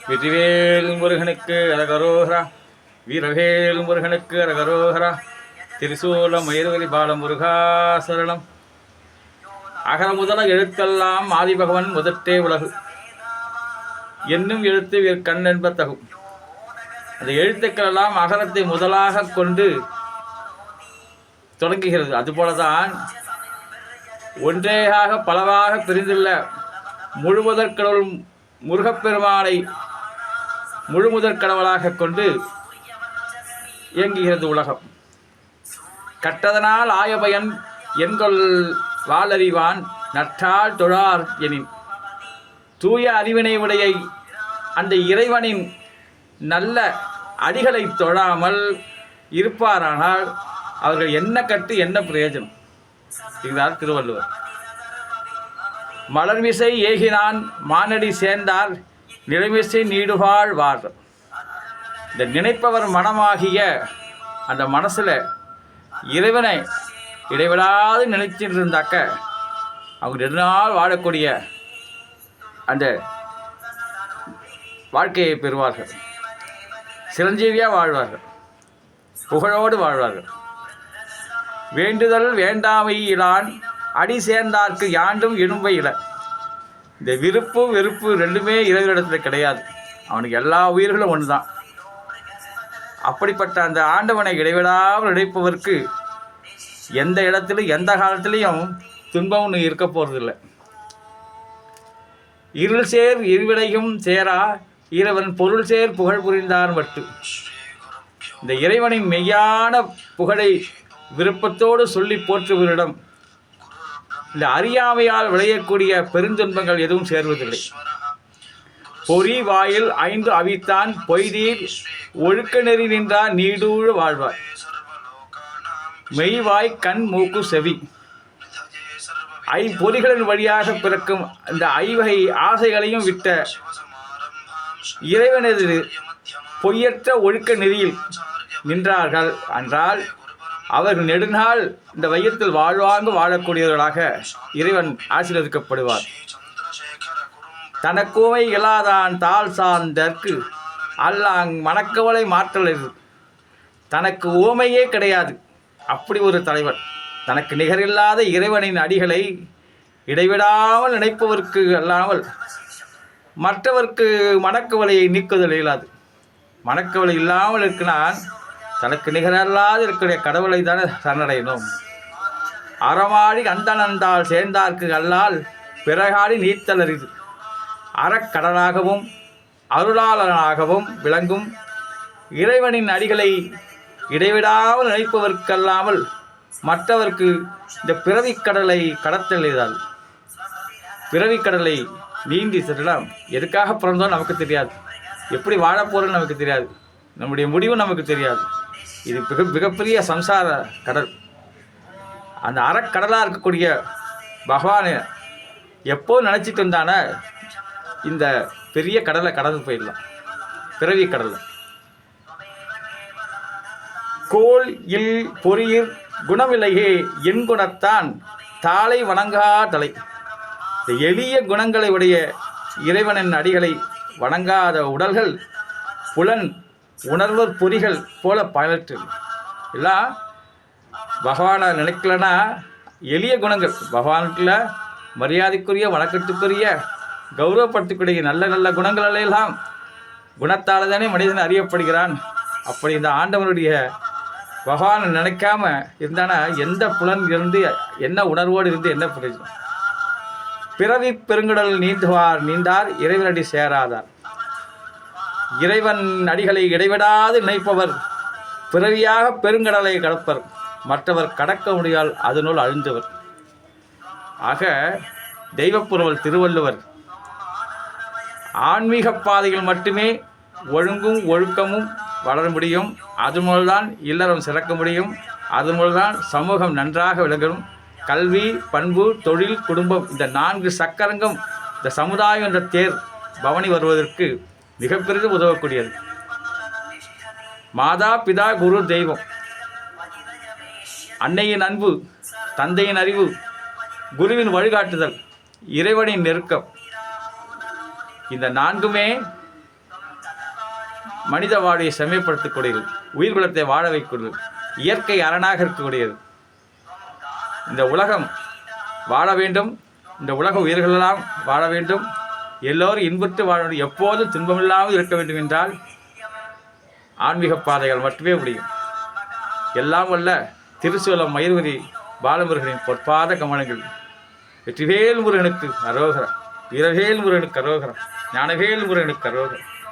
வெற்றிவேல் முருகனுக்கு அரகரோகரா, வீரவேல் முருகனுக்கு அரகரோகரா, திரிசூலம் மயிர்வலி பால முருகாசரணம். அகர முதல எழுத்தெல்லாம் ஆதிபகவன் முதற்றே உலகு என்னும் எழுத்து கண் என்ப தகும். அந்த எழுத்துக்களெல்லாம் அகரத்தை முதலாக கொண்டு தொடங்குகிறது. அதுபோலதான் ஒன்றேயாக பலவாக பிரிந்துள்ள முழுமுதற் கடவுள் முருகப்பெருமானை முழுமுதற் கடவுளாக கொண்டு இயங்குகிறது உலகம். கற்றதனால் ஆயபயன் என்கொள் வாளறிவான் நற்றால் தொழார் எனின். தூய அறிவினை உடைய அந்த இறைவனின் நல்ல அடிகளை தொழாமல் இருப்பாரானால் அவர்கள் என்ன கற்று என்ன பிரயோஜனம் என்கிறார் திருவள்ளுவர். மலர்மிசை ஏகினான் மானடி சேர்ந்தார் நிலைமிசை நீடுவாழ் வார். இந்த நினைப்பவர் மனமாகிய அந்த மனசில் இறைவனை இடைவிடாது நினைச்சிட்டு இருந்தாக்க அவங்க நெடுநாள் வாழக்கூடிய அந்த வாழ்க்கையை பெறுவார்கள். சிரஞ்சீவியாக வாழ்வார்கள், புகழோடு வாழ்வார்கள். வேண்டுதல் வேண்டாமை இலான் அடி சேர்ந்தார்க்கு யாண்டும் இடும்பை இல. இந்த விருப்பு வெறுப்பு ரெண்டுமே இறைவனிடத்தில் கிடையாது. அவனுக்கு எல்லா உயிர்களும் ஒன்று தான். அப்படிப்பட்ட அந்த ஆண்டவனை இடைவிடாமல் நினைப்பவருக்கு எந்த இடத்திலும் எந்த காலத்திலையும் துன்பம் ஒன்று இருக்க போகிறதில்லை. இருள் சேர் இருவிடையும் சேரா இறைவன் பொருள் சேர் புகழ் புரிந்தார் மட்டு. இந்த இறைவனின் மெய்யான புகழை விருப்பத்தோடு சொல்லி போற்றுவரிடம் இந்த அறியாமையால் விளையக்கூடிய பெருந்துன்பங்கள் எதுவும் சேர்வதில்லை. பொறி வாயில் 5 அவித்தான் பொய்தீர் ஒழுக்க நெறி நின்றார் நீடூழ வாழ்வார். மெய்வாய் கண் மூக்கு செவி ஐம்பொறிகளின் வழியாக பிறக்கும் இந்த ஐவகை ஆசைகளையும் விட்ட இறைவனது பொய்யற்ற ஒழுக்க நெறியில் நின்றார்கள் என்றால் அவர்கள் நெடுநாள் இந்த வையத்தில் வாழ்வாங்கு வாழக்கூடியவர்களாக இறைவன் ஆசீர்வதிக்கப்படுவார். தனக்குமை இல்லாதான் தாழ் சார்ந்தற்கு அல்லாங் மனக்கவலை மாற்றல். தனக்கு ஊமையே கிடையாது. அப்படி ஒரு தலைவன். தனக்கு நிகரில்லாத இறைவனின் அடிகளை இடைவிடாமல் நினைப்பவருக்கு அல்லாமல் மற்றவர்க்கு மனக்கவலையை நீக்குதல் இயலாது. மனக்கவலை இல்லாமல் இருக்கிறான் தனக்கு நிகரல்லாது இருக்கிற கடவுளை தானே சரணடையணும். அறமாடி அந்தனந்தால் சேர்ந்தார்க்கு அல்லால் பிறகாடி நீத்தல் அரிது. அறக்கடலாகவும் அருளாளனாகவும் விளங்கும் இறைவனின் அடிகளை இடைவிடாமல் நினைப்பவர்க்கல்லாமல் மற்றவர்க்கு இந்த பிறவிக்கடலை கடத்தல் இயலாது. பிறவிக்கடலை நீந்தி செல்லலாம். எதுக்காக பிறந்தோம் நமக்கு தெரியாது, எப்படி வாழப்போறோன்னு நமக்கு தெரியாது, நம்முடைய முடிவு நமக்கு தெரியாது. இது மிகப்பெரிய சம்சார கடல். அந்த அறக்கடலாக இருக்கக்கூடிய பகவானை எப்போ நினச்சிட்டு இருந்தானே இந்த பெரிய கடலை கடந்து போயிடலாம். பிறவி கடலை கோள் இல் பொறியிர் குணமில்லையே என் குணத்தான் தாளை வணங்கா தலை. இந்த எளிய குணங்களை உடைய இறைவனின் அடிகளை வணங்காத உடல்கள் புலன் உணர்வர் பொறிகள் போல பயிற்று. எல்லாம் பகவானை நினைக்கலன்னா எளிய குணங்கள் பகவானுக்குள்ள மரியாதைக்குரிய வணக்கத்துக்குரிய கௌரவப்படுத்தக்கூடிய நல்ல நல்ல குணங்கள் எல்லாம் குணத்தால் தானே மனிதன் அறியப்படுகிறான். அப்படி இந்த ஆண்டவனுடைய பகவானை நினைக்காம இருந்தானா எந்த புலன் இருந்து என்ன உணர்வோடு இருந்து என்ன பிரயோஜனம்? பிறவி பெருங்கடல் நீந்தார் இறைவனடி சேராதார். இறைவன் அடிகளை இடைவிடாது நினைப்பவர் பிறவியாக பெருங்கடலை கடப்பர். மற்றவர் கடக்க முடியால் அதனுள் அழிந்தவர். ஆக தெய்வப்புரவல் திருவள்ளுவர் ஆன்மீக பாதையில் மட்டுமே ஒழுங்கும் ஒழுக்கமும் வளர முடியும். அது மூலம்தான் இல்லறம் சிறக்க முடியும். அது மூலம்தான் சமூகம் நன்றாக விளங்கும். கல்வி, பண்பு, தொழில், குடும்பம் இந்த 4 சக்கரங்கம் இந்த சமுதாயம் என்ற தேர் பவனி வருவதற்கு மிக பெரிதும் உதவக்கூடியது. மாதா பிதா குரு தெய்வம், அன்னையின் அன்பு, தந்தையின் அறிவு, குருவின் வழிகாட்டுதல், இறைவனின் நெருக்கம், இந்த 4மே மனித வாழ்வை செம்மைப்படுத்தக்கூடியது, உயிர்குலத்தை வாழ வைக்கூடியது, இயற்கை அரணாக இருக்கக்கூடியது. இந்த உலகம் வாழ வேண்டும், இந்த உலக உயிர்களெல்லாம் வாழ வேண்டும், எல்லோரும் இன்புற்று வாழ வேண்டும், எப்போதும் துன்பமில்லாமல் இருக்க வேண்டும் என்றால் ஆன்மீக பாதைகள் மட்டுமே முடியும். எல்லாம் வல்ல திருச்சூலம் மயூர்வரி பாலமுருகனின் பொற்பாத கமலங்கள். வெற்றிவேல் முருகனுக்கு அரோகரம், வீரவேல் முருகனுக்கு அரோகரம், ஞானவேல் முருகனுக்கு அரோகரம்.